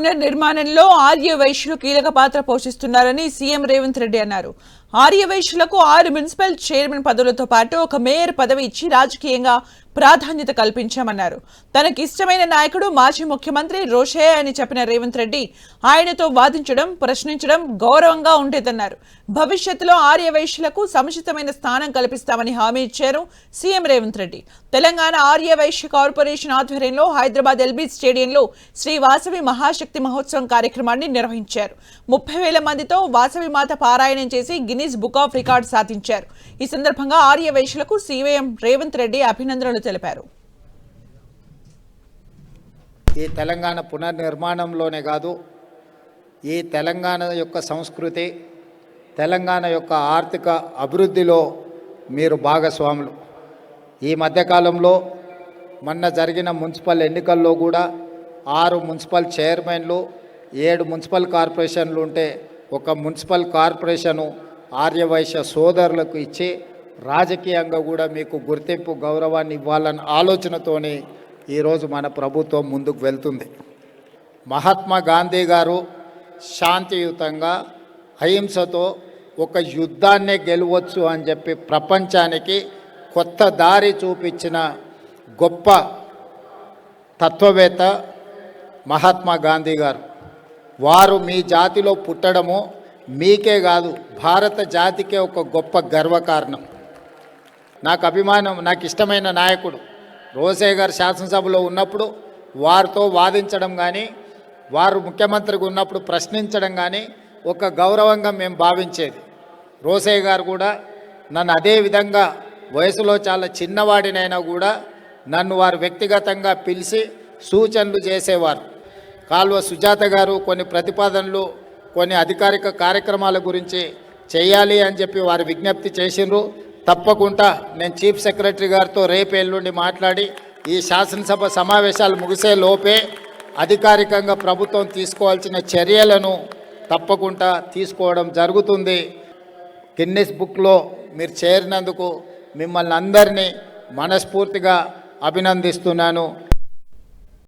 పునర్నిర్మాణంలో ఆర్యవైశ్యులు కీలక పాత్ర పోషిస్తున్నారని సీఎం రేవంత్ రెడ్డి అన్నారు. ఆర్యవైశ్యులకు 6 మున్సిపల్ చైర్మన్ పదవులతో పాటు ఒక మేయర్ పదవి ఇచ్చి రాజకీయంగా ప్రాధాన్యత కల్పించామన్నారు. తనకి ఇష్టమైన నాయకుడు మాజీ ముఖ్యమంత్రి రోషయ్య అని చెప్పిన రేవంత్ రెడ్డి ఆయనతో వాదించడం, ప్రశ్నించడం గౌరవంగా ఉండేదన్నారు. భవిష్యత్తులో ఆర్యవైశ్యులకు సముచితమైన స్థానం కల్పిస్తామని హామీ ఇచ్చారు సీఎం రేవంత్ రెడ్డి. తెలంగాణ ఆర్యవైశ్య కార్పొరేషన్ ఆధ్వర్యంలో హైదరాబాద్ ఎల్బీ స్టేడియంలో శ్రీ వాసవి మహాశక్తి మహోత్సవం కార్యక్రమాన్ని నిర్వహించారు. 30,000 మందితో వాసవి మాత పారాయణం చేసి గిన్నీస్ బుక్ ఆఫ్ రికార్డ్ సాధించారు. ఈ సందర్భంగా ఆర్యవైశ్యులకు సీఎం రేవంత్ రెడ్డి అభినందనలు తెలిపారు. ఈ తెలంగాణ పునర్నిర్మాణంలోనే కాదు, ఈ తెలంగాణ యొక్క సంస్కృతి, తెలంగాణ యొక్క ఆర్థిక అభివృద్ధిలో మీరు భాగస్వాములు. ఈ మధ్యకాలంలో మొన్న జరిగిన మున్సిపల్ ఎన్నికల్లో కూడా 6 మున్సిపల్ చైర్మన్లు, 7 మున్సిపల్ కార్పొరేషన్లు ఉంటే ఒక మున్సిపల్ కార్పొరేషను ఆర్యవైశ్య సోదరులకు ఇచ్చి రాజకీయంగా కూడా మీకు గుర్తింపు, గౌరవాన్ని ఇవ్వాలన్న ఆలోచనతోనే ఈరోజు మన ప్రభుత్వం ముందుకు వెళ్తుంది. మహాత్మా గాంధీ గారు శాంతియుతంగా అహింసతో ఒక యుద్ధాన్నే గెలవచ్చు అని చెప్పి ప్రపంచానికి కొత్త దారి చూపించిన గొప్ప తత్వవేత్త మహాత్మా గాంధీ గారు. వారు మీ జాతిలో పుట్టడము మీకే కాదు, భారత జాతికే ఒక గొప్ప గర్వకారణం. నాకు అభిమానం, నాకు ఇష్టమైన నాయకుడు రోషయ్య గారు శాసనసభలో ఉన్నప్పుడు వారితో వాదించడం కానీ, వారు ముఖ్యమంత్రిగా ఉన్నప్పుడు ప్రశ్నించడం కానీ ఒక గౌరవంగా మేము భావించేది. రోషయ్య గారు కూడా నన్ను అదే విధంగా వయసులో చాలా చిన్నవాడినైనా కూడా నన్ను వారు వ్యక్తిగతంగా పిలిచి సూచనలు చేసేవారు. కాల్వ సుజాత గారు కొన్ని ప్రతిపాదనలు, కొన్ని అధికారిక కార్యక్రమాల గురించి చేయాలి అని చెప్పి వారు విజ్ఞప్తి చేసిండ్రు. తప్పకుండా నేను చీఫ్ సెక్రటరీ గారితో రేపు ఎల్లుండి మాట్లాడి ఈ శాసనసభ సమావేశాలు ముగిసే లోపే అధికారికంగా ప్రభుత్వం తీసుకోవాల్సిన చర్యలను తప్పకుండా తీసుకోవడం జరుగుతుంది. గిన్నిస్ బుక్లో మీరు చేరినందుకు మిమ్మల్ని అందరినీ మనస్ఫూర్తిగా అభినందిస్తున్నాను.